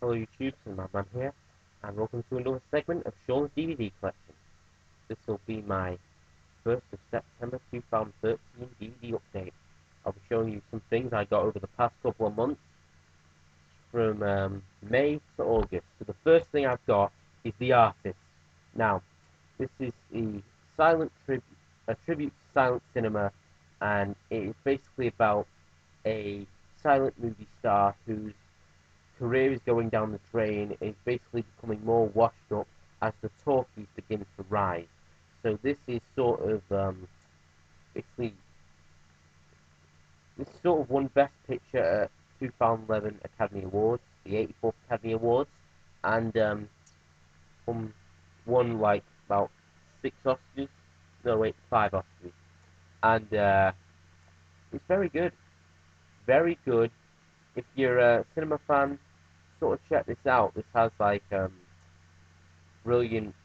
Hello YouTube, Man here, and welcome to another segment of Sean's DVD collection. This will be my 1st of September 2013 DVD update. I'll be showing you some things I got over the past couple of months, from May to August. So the first thing I've got is The Artist. Now, this is a tribute to silent cinema, and it is basically about a silent movie star whose career is going down the drain, is basically becoming more washed up as the talkies begin to rise. So this is sort of basically this sort of won Best Picture at 2011 Academy Awards, the 84th Academy Awards, and won like about 6 Oscars. No, wait, 5 Oscars, and it's very good, very good. If you're a cinema fan, sort of check this out. This has like brilliant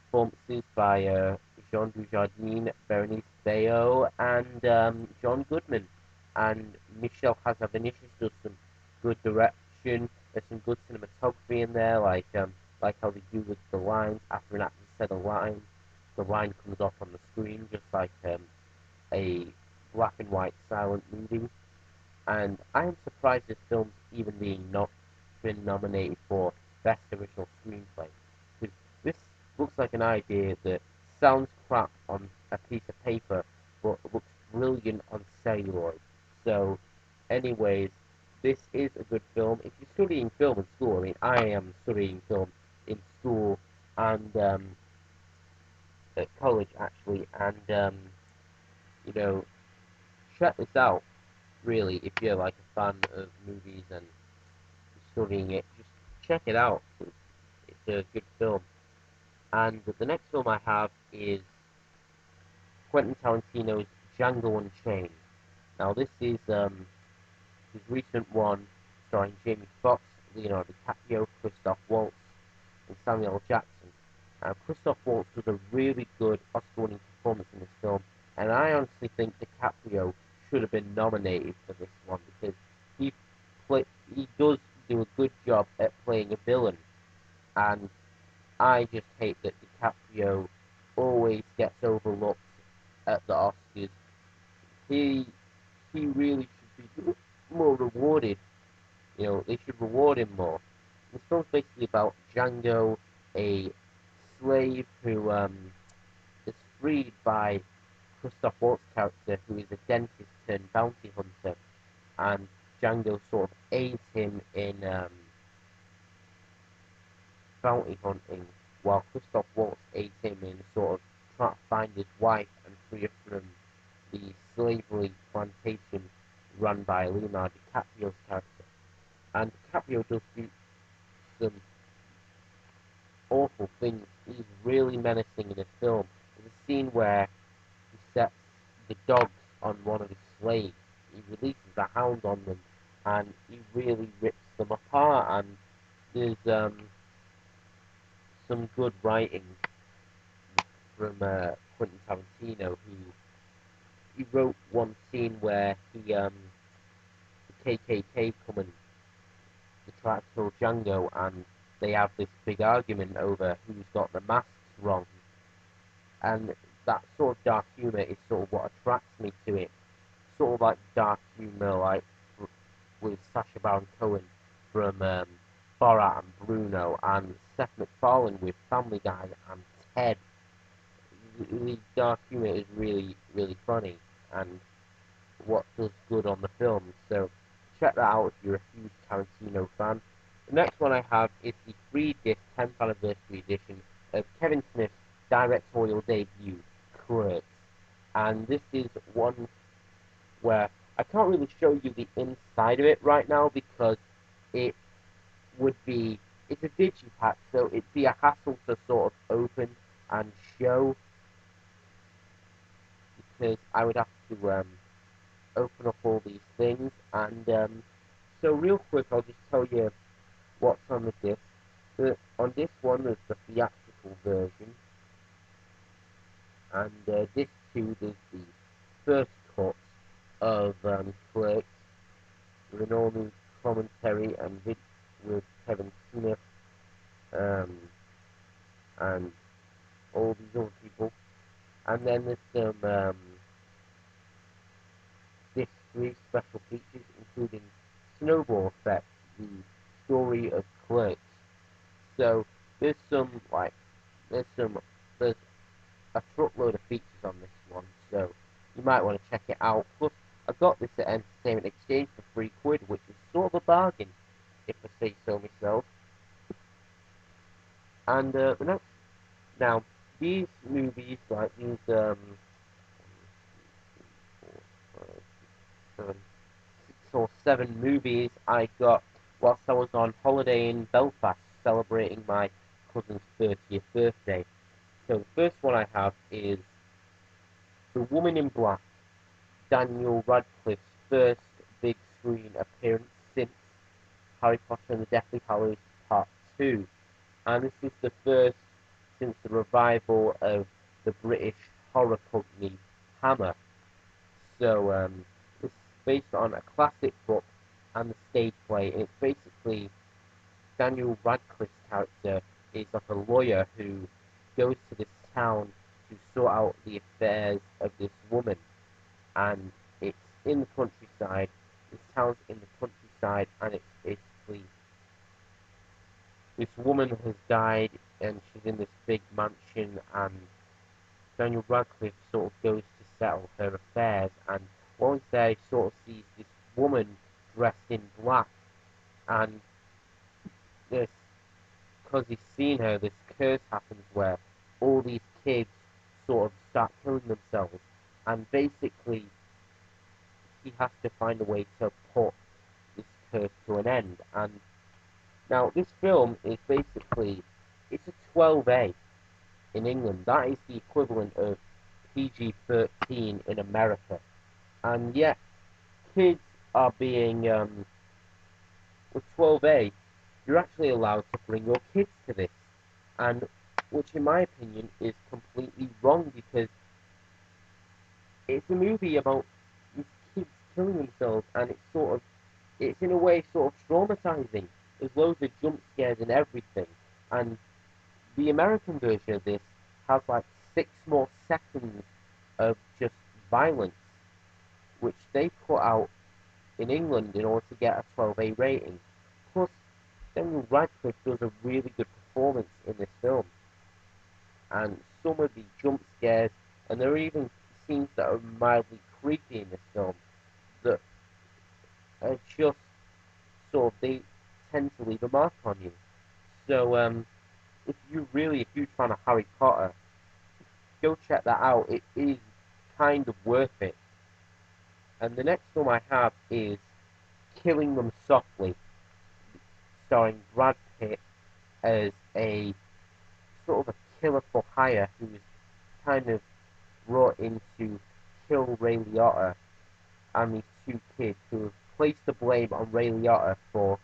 performances by Dujardin, Berenice, Beio, and Goodman. And Michel Hazanavicius does some good direction. There's some good cinematography in there, like how they do with the lines. After an actor said a line, the line comes off on the screen, just like a black and white silent movie. And I am surprised this film's even been nominated for Best Original Screenplay. Because this looks like an idea that sounds crap on a piece of paper, but looks brilliant on celluloid. So, anyways, this is a good film. If you're studying film in school, I mean, I am studying film in school and at college actually, and you know, check this out. Really, if you're like a fan of movies and studying it, just check it out. It's a good film. And the next film I have is Quentin Tarantino's Django Unchained. Now this is his recent one, starring Jamie Foxx, Leonardo DiCaprio, Christoph Waltz, and Samuel L. Jackson. Christoph Waltz does a really good Oscar-winning performance in this film, and I honestly think DiCaprio should have been nominated for this one because he he does do a good job at playing a villain, and I just hate that DiCaprio always gets overlooked at the Oscars. He he really should be more rewarded. You know, they should reward him more. This film's basically about Django, a slave who is freed by Christoph Waltz's character, who is a dentist turned bounty hunter, and Django sort of aids him in bounty hunting, while Christoph Waltz aids him in sort of trying to find his wife and free her from the slavery plantation run by Leonardo DiCaprio's character. And DiCaprio does do some awful things. He's really menacing in the film. There's a scene where he sets the dogs on one of his slaves. He releases a hound on them, and he really rips them apart. And there's some good writing from Quentin Tarantino, who he wrote one scene where the KKK come and they try to kill Django, and they have this big argument over who's got the masks wrong. And that sort of dark humor is sort of what attracts me to it. Sort of like dark humor, like with Sacha Baron Cohen from Borat and Bruno, and Seth MacFarlane with Family Guy and Ted. The dark humor is really, really funny, and what does good on the film. So check that out if you're a huge Tarantino fan. The next one I have is the 3-disc 10th anniversary edition of Kevin Smith's directorial debut, Clerks. And this is one where I can't really show you the inside of it right now because it would be, it's a digipack, so it'd be a hassle to sort of open and show, because I would have to open up all these things. And so real quick, I'll just tell you what's on the disc. On this one, there's the theatrical version, and disc 2, there's the first cut of Clerks, with an all-new commentary and with Kevin the story of Clerks. So there's some there's some there's a truckload of features on this one, so you might want to check it out. Plus, I got this at Entertainment Exchange for £3, which is sort of a bargain, if I say so myself. And the next, now these movies, like these 6 or 7 movies, I got whilst I was on holiday in Belfast celebrating my cousin's 30th birthday. So the first one I have is The Woman in Black, Daniel Radcliffe's first big screen appearance since Harry Potter and the Deathly Hallows Part 2. And this is the first since the revival of the British horror company Hammer. So this is based on a classic book and the stage play. It's basically Daniel Radcliffe's character is like a lawyer who goes to this town to sort out the affairs of this woman, and it's in the countryside. This town's in the countryside, and it's basically this woman has died, and she's in this big mansion, and Daniel Radcliffe sort of goes to settle her affairs, and while he's there, he sort of sees this woman dressed in black, and this, because he's seen her, this curse happens where all these kids sort of start killing themselves, and basically he has to find a way to put this curse to an end. And now this film is basically, it's a 12A in England. That is the equivalent of PG-13 in America. And yet kids are being, with 12A, you're actually allowed to bring your kids to this. And which in my opinion is completely wrong, because it's a movie about these kids killing themselves, and it's in a way sort of traumatizing. There's loads of jump scares and everything, and the American version of this has like 6 more seconds of just violence, which they put out in England in order to get a 12A rating. Plus, Daniel Radcliffe does a really good performance in this film, and some of the jump scares, and there are even scenes that are mildly creepy in this film that are just sort of, they tend to leave a mark on you. So if you're a fan of Harry Potter, go check that out. It is kind of worth it. And the next film I have is Killing Them Softly, starring Brad Pitt as a sort of a killer for hire who's kind of brought in to kill Ray Liotta and these 2 kids who have placed the blame on Ray Liotta for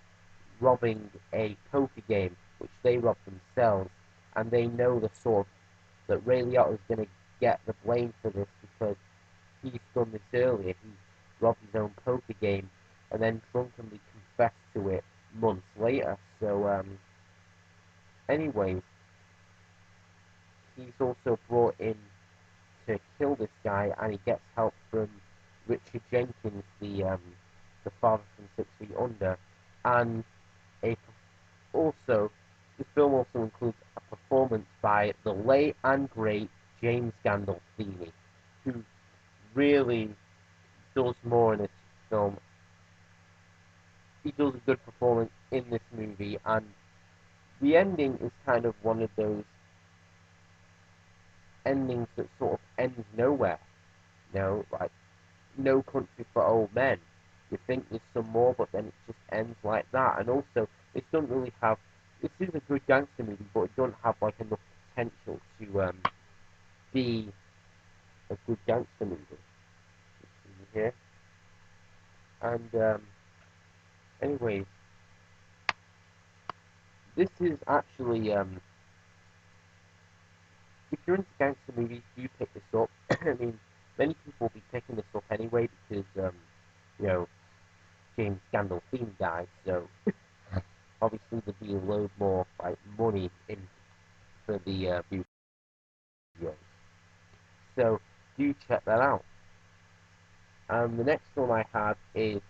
robbing a poker game, which they robbed themselves, and they know that Ray Liotta is going to get the blame for this because he's done this earlier. He robbed his own poker game and then drunkenly confessed to it months later. So, anyways, he's also brought in to kill this guy, and he gets help from Richard Jenkins, the father from 6 Feet Under, and a also this film also includes a performance by the late and great James Gandolfini, who really does more in this film. He does a good performance in this movie, and the ending is kind of one of those endings that sort of ends nowhere. You know, like No Country for Old Men. You think there's some more, but then it just ends like that. And also, this doesn't really have. This is a good gangster movie, but it doesn't have like enough potential to be a good gangster movie. Here. And anyways, this is actually if you're into gangster movies, do pick this up. I mean, many people will be picking this up anyway because you know, James Gandolfini died, so obviously there'd be a load more like money in for the videos. So do check that out. The next one I have is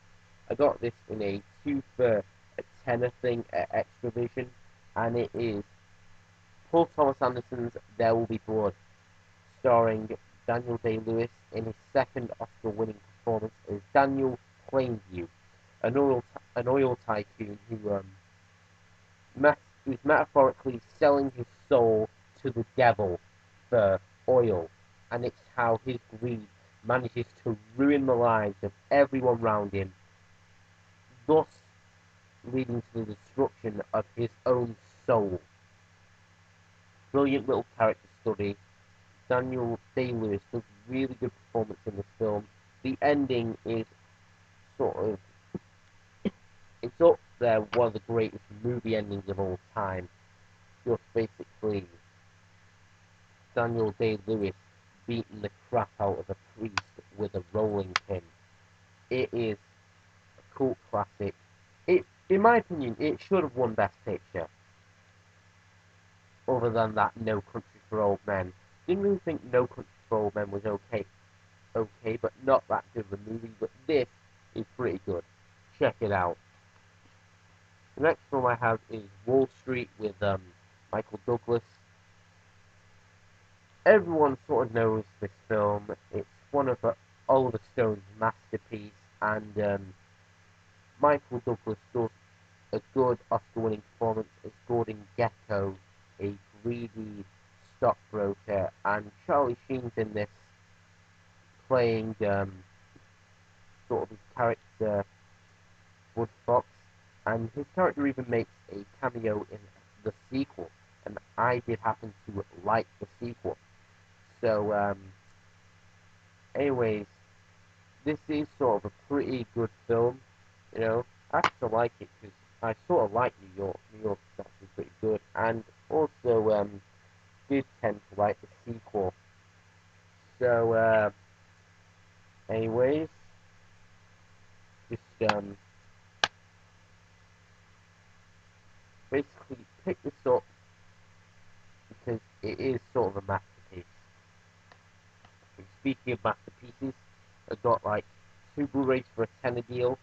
I got this in a 2 for anything extra vision, and it is Paul Thomas Anderson's There Will Be Blood, starring Daniel Day-Lewis in his second Oscar-winning performance as Daniel Plainview, an oil tycoon who's metaphorically selling his soul to the devil for oil, and it's how his greed manages to ruin the lives of everyone around him, thus leading to the destruction of his own soul. Brilliant little character study. Daniel Day-Lewis does really good performance in this film. The ending is sort of, it's up there, one of the greatest movie endings of all time. Just basically Daniel Day-Lewis beating the crap out of a priest with a rolling pin. It is a cult classic. In my opinion, it should have won Best Picture. Other than that, No Country for Old Men. Didn't really think No Country for Old Men was okay, but not that good of a movie. But this is pretty good. Check it out. The next film I have is Wall Street with Michael Douglas. Everyone sort of knows this film. It's one of Oliver Stone's masterpiece, and Michael Douglas does a good Oscar-winning performance as Gordon Gekko, a greedy stockbroker, and Charlie Sheen's in this playing sort of his character Bud Foxx, and his character even makes a cameo in the sequel, and I did happen to like the sequel. So, anyways, this is sort of a pretty good film, you know. I have to like it because I sort of like New York. New York is actually pretty good, and also did tend to like the sequel. So, anyways, just basically pick this up because it is sort of a masterpiece. And speaking of masterpieces, I got like 2 Blu-rays for a tenner deal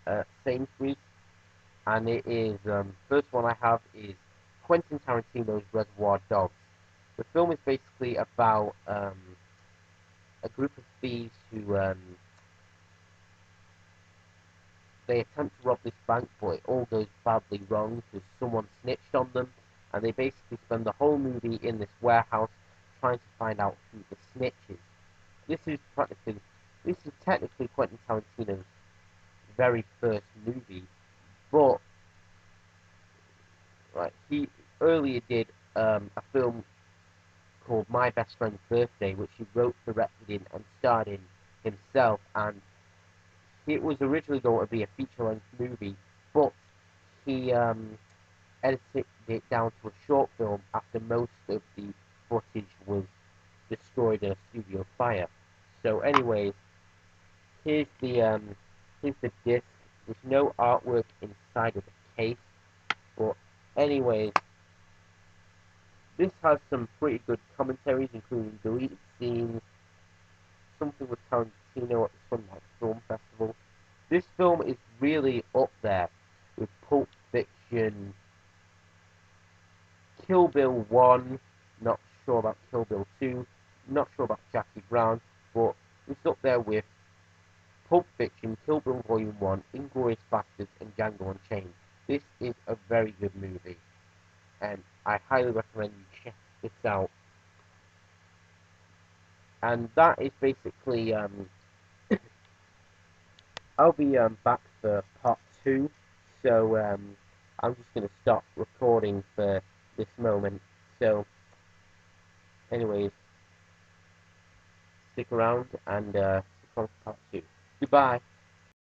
at Sainsbury's, and it is first one I have is Quentin Tarantino's Reservoir Dogs. The film is basically about a group of thieves who they attempt to rob this bank, but it all goes badly wrong because someone snitched on them, and they basically spend the whole movie in this warehouse trying to find out who the snitch is. This is technically Quentin Tarantino's very first movie, but he earlier did a film called My Best Friend's Birthday, which he wrote, directed in, and starred in himself, and it was originally going to be a feature-length movie, but he edited it down to a short film after most of the footage was destroyed in a studio fire. So, anyways, here's the disc. There's no artwork inside of the case, but anyways, this has some pretty good commentaries, including deleted scenes, something with Tarantino at the Sunlight Film Festival. This film is really up there with Pulp Fiction, Kill Bill 1, not sure about Kill Bill 2, not sure about Jackie Brown, but it's up there with Pulp Fiction, Kill Bill Volume 1, Inglourious Basterds, and Django Unchained. This is a very good movie, and I highly recommend you check this out. And that is basically, I'll be back for part 2, so I'm just going to stop recording for this moment. So, anyways, stick around and stick on for part 2. Goodbye.